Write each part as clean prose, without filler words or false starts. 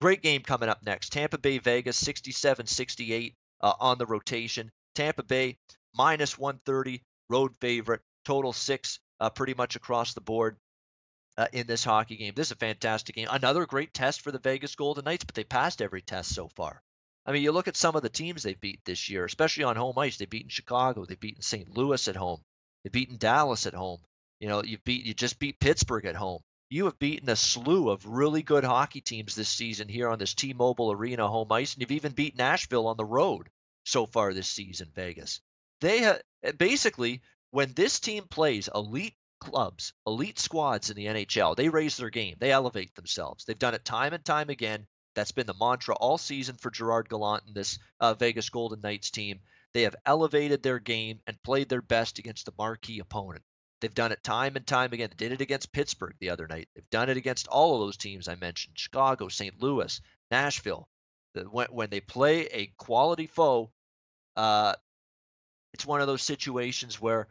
Great game coming up next. Tampa Bay, Vegas, 67-68 on the rotation. Tampa Bay minus 130, road favorite, total six, pretty much across the board in this hockey game. This is a fantastic game. Another great test for the Vegas Golden Knights, but they passed every test so far. I mean, you look at some of the teams they've beat this year, especially on home ice. They've beaten Chicago. They've beaten St. Louis at home. They've beaten Dallas at home. You just beat Pittsburgh at home. You have beaten a slew of really good hockey teams this season here on this T-Mobile Arena home ice, and you've even beat Nashville on the road so far this season, Vegas. Basically, when this team plays elite clubs, elite squads in the NHL, they raise their game. They elevate themselves. They've done it time and time again. That's been the mantra all season for Gerard Gallant and this Vegas Golden Knights team. They have elevated their game and played their best against the marquee opponent. They've done it time and time again. They did it against Pittsburgh the other night. They've done it against all of those teams I mentioned, Chicago, St. Louis, Nashville. When they play a quality foe, uh, it's one of those situations where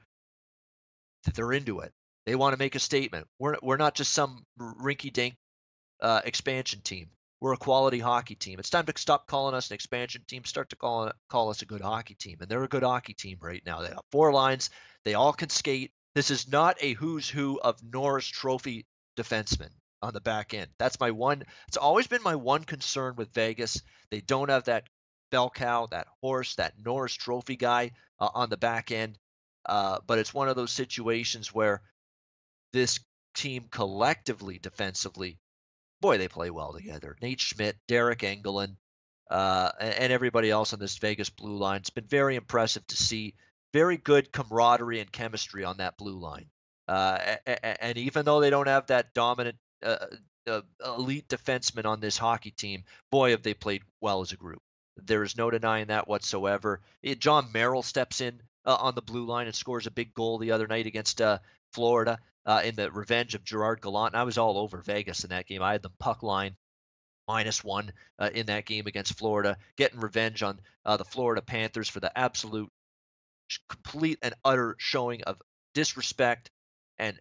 they're into it. They want to make a statement. We're not just some rinky-dink expansion team. We're a quality hockey team. It's time to stop calling us an expansion team. Start to call us a good hockey team, and they're a good hockey team right now. They have four lines. They all can skate. This is not a who's who of Norris Trophy defensemen on the back end. That's my one. It's always been my one concern with Vegas. They don't have that bell cow, that horse, that Norris Trophy guy on the back end. But it's one of those situations where this team collectively, defensively, boy, they play well together. Nate Schmidt, Derek Engelland, and everybody else on this Vegas blue line. It's been very impressive to see. Very good camaraderie and chemistry on that blue line. And even though they don't have that dominant elite defenseman on this hockey team, boy, have they played well as a group. There is no denying that whatsoever. John Merrill steps in on the blue line and scores a big goal the other night against Florida in the revenge of Gerard Gallant. And I was all over Vegas in that game. I had them puck line -1 in that game against Florida, getting revenge on the Florida Panthers for the absolute complete and utter showing of disrespect and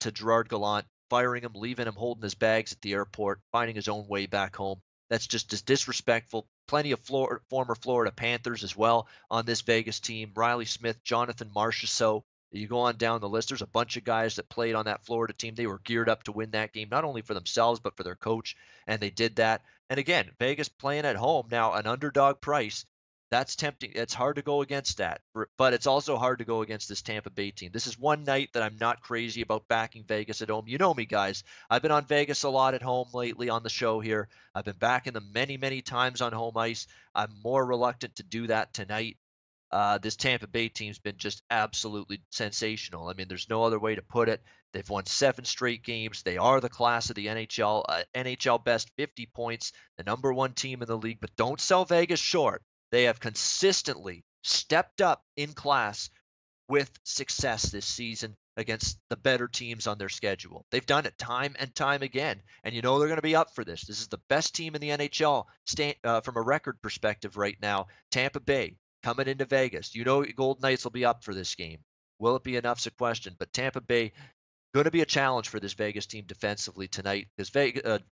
to Gerard Gallant, firing him, leaving him holding his bags at the airport, finding his own way back home. That's just as disrespectful. Plenty of former Florida Panthers as well on this Vegas team. Riley Smith, Jonathan Marchessault. You go on down the list. There's a bunch of guys that played on that Florida team. They were geared up to win that game, not only for themselves but for their coach, and they did that. And again, Vegas playing at home now, an underdog price. That's tempting. It's hard to go against that, but it's also hard to go against this Tampa Bay team. This is one night that I'm not crazy about backing Vegas at home. You know me, guys. I've been on Vegas a lot at home lately on the show here. I've been backing them many, many times on home ice. I'm more reluctant to do that tonight. This Tampa Bay team's been just absolutely sensational. I mean, there's no other way to put it. They've won 7 straight games. They are the class of the NHL, NHL best 50 points, the #1 team in the league. But don't sell Vegas short. They have consistently stepped up in class with success this season against the better teams on their schedule. They've done it time and time again, and you know they're going to be up for this. This is the best team in the NHL from a record perspective right now. Tampa Bay coming into Vegas. You know Golden Knights will be up for this game. Will it be enough's a question, but Tampa Bay going to be a challenge for this Vegas team defensively tonight because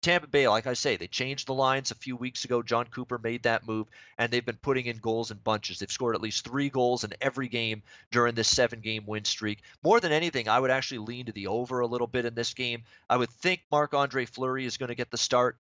Tampa Bay, like I say, they changed the lines a few weeks ago. John Cooper made that move, and they've been putting in goals in bunches. They've scored at least 3 goals in every game during this 7-game win streak. More than anything, I would actually lean to the over a little bit in this game. I would think Marc-Andre Fleury is going to get the start.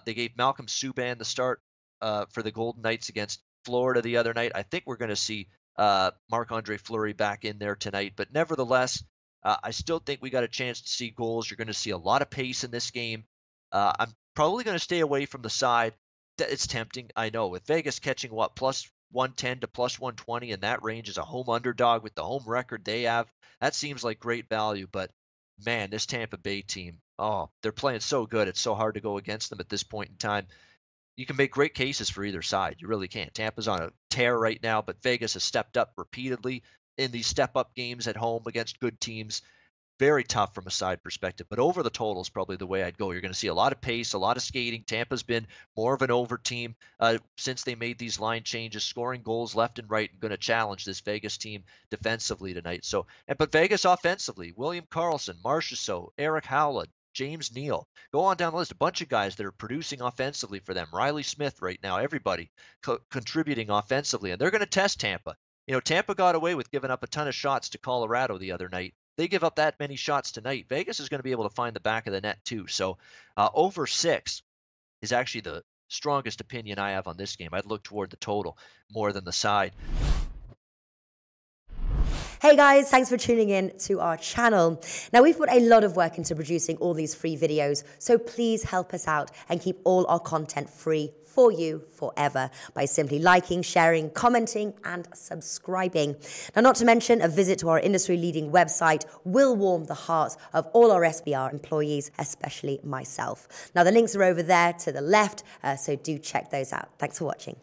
They gave Malcolm Subban the start for the Golden Knights against Florida the other night. I think we're going to see Marc-Andre Fleury back in there tonight, but nevertheless, I still think we got a chance to see goals. You're going to see a lot of pace in this game. I'm probably going to stay away from the side. It's tempting, I know. With Vegas catching what, plus 110 to plus 120 in that range as a home underdog with the home record they have, that seems like great value. But man, this Tampa Bay team, oh, they're playing so good. It's so hard to go against them at this point in time. You can make great cases for either side. You really can. Tampa's on a tear right now, but Vegas has stepped up repeatedly in these step-up games at home against good teams. Very tough from a side perspective, but over the total is probably the way I'd go. You're going to see a lot of pace, a lot of skating. Tampa's been more of an over team since they made these line changes, scoring goals left and right, and going to challenge this Vegas team defensively tonight. But Vegas offensively, William Karlsson, Marchessault, Eric Howland, James Neal. Go on down the list. A bunch of guys that are producing offensively for them. Riley Smith right now. Everybody contributing offensively, and they're going to test Tampa. Tampa got away with giving up a ton of shots to Colorado the other night. They give up that many shots tonight. Vegas is going to be able to find the back of the net too. So over 6 is actually the strongest opinion I have on this game. I'd look toward the total more than the side. Hey guys, thanks for tuning in to our channel. Now, we've put a lot of work into producing all these free videos, so please help us out and keep all our content free for you forever by simply liking, sharing, commenting, and subscribing. Now, not to mention, a visit to our industry-leading website will warm the hearts of all our SBR employees, especially myself. Now, the links are over there to the left, so do check those out. Thanks for watching.